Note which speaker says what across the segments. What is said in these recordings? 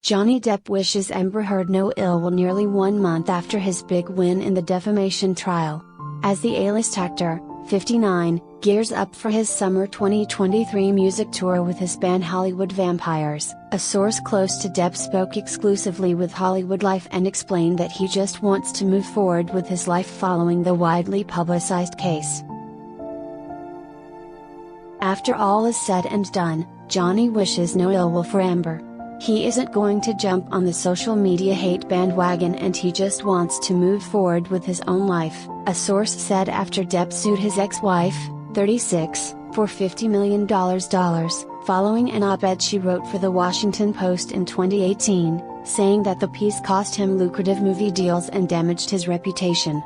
Speaker 1: Johnny Depp wishes Amber Heard no ill will nearly 1 month after his big win in the defamation trial. As the A-list actor, 59, gears up for his summer 2023 music tour with his band Hollywood Vampires, a source close to Depp spoke exclusively with HollywoodLife and explained that he just wants to move forward with his life following the widely publicized case. After all is said and done, Johnny wishes no ill will for Amber. He isn't going to jump on the social media hate bandwagon and he just wants to move forward with his own life, a source said after Depp sued his ex-wife, 36, for $50 million, following an op-ed she wrote for The Washington Post in 2018, saying that the piece cost him lucrative movie deals and damaged his reputation.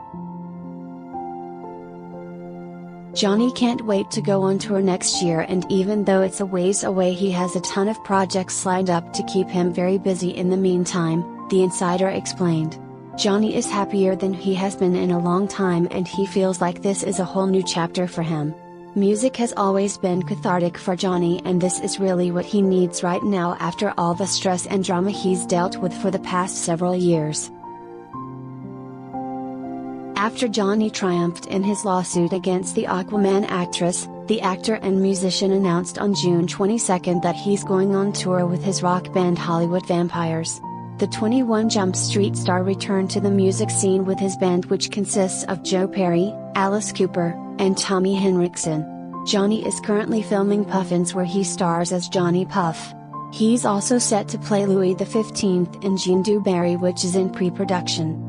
Speaker 1: Johnny can't wait to go on tour next year, and even though it's a ways away, he has a ton of projects lined up to keep him very busy in the meantime, the insider explained. Johnny is happier than he has been in a long time and he feels like this is a whole new chapter for him. Music has always been cathartic for Johnny and this is really what he needs right now after all the stress and drama he's dealt with for the past several years. After Johnny triumphed in his lawsuit against the Aquaman actress, the actor and musician announced on June 22 that he's going on tour with his rock band Hollywood Vampires. The 21 Jump Street star returned to the music scene with his band, which consists of Joe Perry, Alice Cooper, and Tommy Henriksen. Johnny is currently filming Puffins, where he stars as Johnny Puff. He's also set to play Louis XV in Jean du Barry, which is in pre-production.